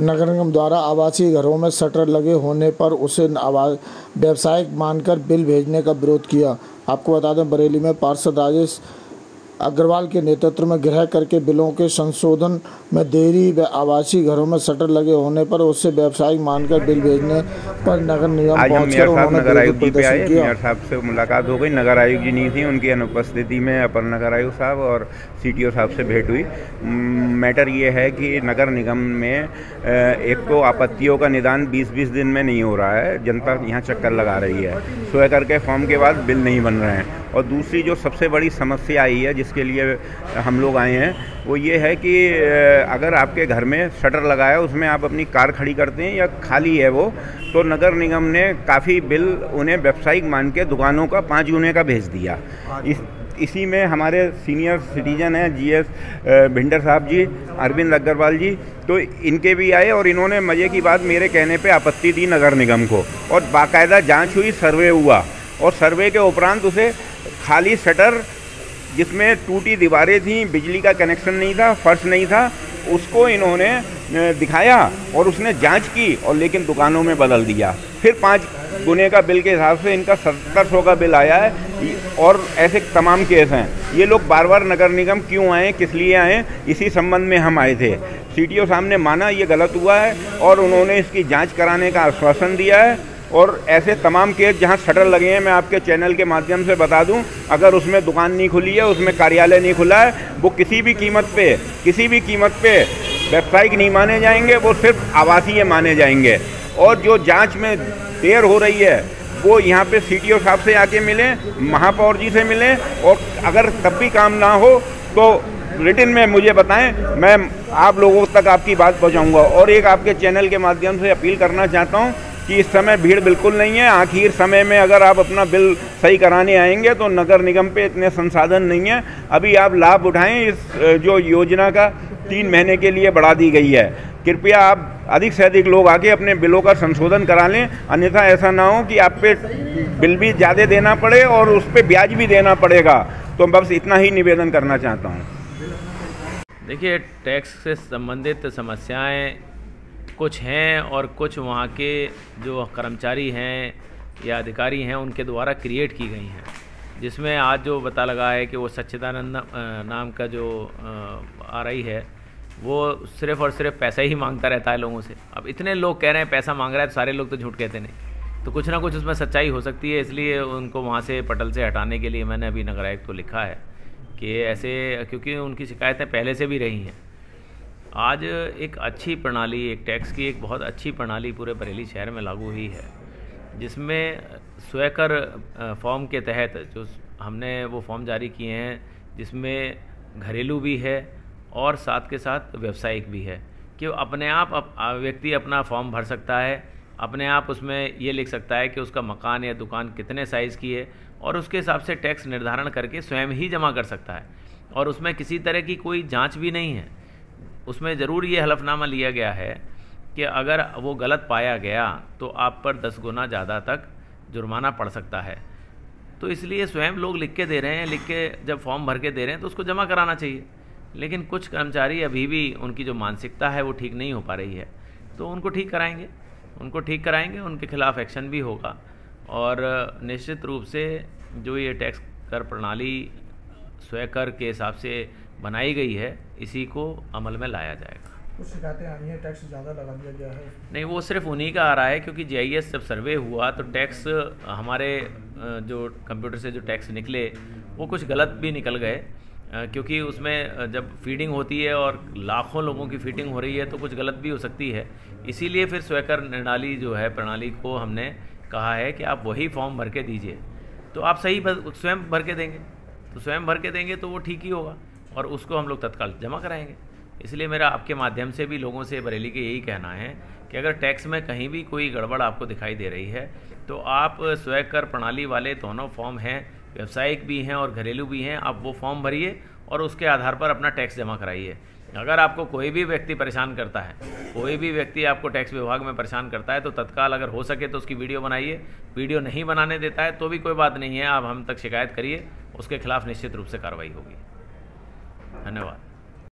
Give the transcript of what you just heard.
नगर निगम द्वारा आवासीय घरों में शटर लगे होने पर उसे व्यावसायिक मानकर बिल भेजने का विरोध किया। आपको बता दें, बरेली में पार्षद राजेश अग्रवाल के नेतृत्व में गृह कर के बिलों के संशोधन में देरी व आवासीय घरों में शटर लगे होने पर उससे व्यावसायिक मानकर बिल भेजने पर नगर निगम पहुंचकर उन्होंने नगर आयुक्त जी पे आए। किया। मेयर साहब से मुलाकात हो गई। नगर आयुक्त जी नहीं थी, उनकी अनुपस्थिति में अपर नगर आयुक्त साहब और CTO साहब से भेंट हुई। मैटर ये है कि नगर निगम में एक तो आपत्तियों का निदान 20-20 दिन में नहीं हो रहा है, जनता यहाँ चक्कर लगा रही है, स्वयं करके फॉर्म के बाद बिल नहीं बन रहे हैं। और दूसरी जो सबसे बड़ी समस्या आई है जिसके लिए हम लोग आए हैं वो ये है कि अगर आपके घर में शटर लगा है, उसमें आप अपनी कार खड़ी करते हैं या खाली है वो, तो नगर निगम ने काफ़ी बिल उन्हें व्यावसायिक मान के दुकानों का 5 गुने का भेज दिया। इसी में हमारे सीनियर सिटीजन हैं GS भिंडर साहब जी, अरविंद अग्रवाल जी, तो इनके भी आए और इन्होंने मज़े की बात मेरे कहने पे आपत्ति दी नगर निगम को, और बाकायदा जांच हुई, सर्वे हुआ, और सर्वे के उपरांत उसे खाली शटर जिसमें टूटी दीवारें थीं, बिजली का कनेक्शन नहीं था, फर्श नहीं था, उसको इन्होंने दिखाया और उसने जांच की और लेकिन दुकानों में बदल दिया। फिर 5 गुने का बिल के हिसाब से इनका 1700 का बिल आया है। और ऐसे तमाम केस हैं। ये लोग बार बार नगर निगम क्यों आए, किस लिए आए, इसी संबंध में हम आए थे। CTO साहब ने माना ये गलत हुआ है और उन्होंने इसकी जाँच कराने का आश्वासन दिया है। और ऐसे तमाम केस जहां शटर लगे हैं, मैं आपके चैनल के माध्यम से बता दूं, अगर उसमें दुकान नहीं खुली है, उसमें कार्यालय नहीं खुला है, वो किसी भी कीमत पे व्यावसायिक नहीं माने जाएंगे, वो सिर्फ आवासीय माने जाएंगे। और जो जांच में देर हो रही है वो यहाँ पे CTO साहब से आके मिलें, महापौर जी से मिलें, और अगर तब भी काम ना हो तो रिटन में मुझे बताएं, मैं आप लोगों तक आपकी बात पहुँचाऊँगा। और एक आपके चैनल के माध्यम से अपील करना चाहता हूँ कि इस समय भीड़ बिल्कुल नहीं है। आखिर समय में अगर आप अपना बिल सही कराने आएंगे तो नगर निगम पे इतने संसाधन नहीं है। अभी आप लाभ उठाएं, इस जो योजना का 3 महीने के लिए बढ़ा दी गई है। कृपया आप अधिक से अधिक लोग आके अपने बिलों का संशोधन करा लें, अन्यथा ऐसा ना हो कि आप पे बिल भी ज़्यादा देना पड़े और उस पर ब्याज भी देना पड़ेगा। तो बस इतना ही निवेदन करना चाहता हूँ। देखिए, टैक्स से संबंधित समस्याएं कुछ हैं और कुछ वहाँ के जो कर्मचारी हैं या अधिकारी हैं उनके द्वारा क्रिएट की गई हैं, जिसमें आज जो पता लगा है कि वो सच्चिदानंद नाम का जो RI है वो सिर्फ़ और सिर्फ पैसा ही मांगता रहता है लोगों से। अब इतने लोग कह रहे हैं पैसा मांग रहा है तो सारे लोग तो झूठ कहते नहीं, तो कुछ ना कुछ उसमें सच्चाई हो सकती है। इसलिए उनको वहाँ से पटल से हटाने के लिए मैंने अभी नगर आयुक्त को लिखा है कि ऐसे, क्योंकि उनकी शिकायतें पहले से भी रही हैं। आज एक अच्छी प्रणाली, एक टैक्स की एक बहुत अच्छी प्रणाली पूरे बरेली शहर में लागू हुई है, जिसमें स्वयकर फॉर्म के तहत जो हमने वो फॉर्म जारी किए हैं, जिसमें घरेलू भी है और साथ के साथ व्यावसायिक भी है, कि अपने आप व्यक्ति अपना फॉर्म भर सकता है, अपने आप उसमें ये लिख सकता है कि उसका मकान या दुकान कितने साइज़ की है, और उसके हिसाब से टैक्स निर्धारण करके स्वयं ही जमा कर सकता है। और उसमें किसी तरह की कोई जाँच भी नहीं है। उसमें ज़रूर ये हलफनामा लिया गया है कि अगर वो गलत पाया गया तो आप पर 10 गुना ज़्यादा तक जुर्माना पड़ सकता है। तो इसलिए स्वयं लोग लिख के दे रहे हैं, लिख के जब फॉर्म भर के दे रहे हैं तो उसको जमा कराना चाहिए। लेकिन कुछ कर्मचारी अभी भी, उनकी जो मानसिकता है वो ठीक नहीं हो पा रही है, तो उनको ठीक कराएंगे, उनके खिलाफ़ एक्शन भी होगा। और निश्चित रूप से जो ये टैक्स कर प्रणाली स्वयं कर के हिसाब से बनाई गई है, इसी को अमल में लाया जाएगा। कुछ शिकायतें आई हैं, टैक्स ज़्यादा लगा दिया गया है। नहीं, वो सिर्फ उन्हीं का आ रहा है, क्योंकि GIS जब सर्वे हुआ तो टैक्स हमारे जो कंप्यूटर से जो टैक्स निकले वो कुछ गलत भी निकल गए, क्योंकि उसमें जब फीडिंग होती है और लाखों लोगों की फीडिंग हो रही है तो कुछ गलत भी हो सकती है। इसीलिए फिर स्वयकर प्रणाली जो है, प्रणाली को हमने कहा है कि आप वही फॉर्म भर के दीजिए, तो आप सही स्वयं भर के देंगे तो वो ठीक ही होगा और उसको हम लोग तत्काल जमा कराएंगे। इसलिए मेरा आपके माध्यम से भी लोगों से बरेली के यही कहना है कि अगर टैक्स में कहीं भी कोई गड़बड़ आपको दिखाई दे रही है तो आप स्वयं कर प्रणाली वाले दोनों फॉर्म हैं, व्यावसायिक भी हैं और घरेलू भी हैं, आप वो फॉर्म भरिए और उसके आधार पर अपना टैक्स जमा कराइए। अगर आपको कोई भी व्यक्ति परेशान करता है, कोई भी व्यक्ति आपको टैक्स विभाग में परेशान करता है, तो तत्काल अगर हो सके तो उसकी वीडियो बनाइए। वीडियो नहीं बनाने देता है तो भी कोई बात नहीं है, आप हम तक शिकायत करिए, उसके खिलाफ़ निश्चित रूप से कार्रवाई होगी। धन्यवाद।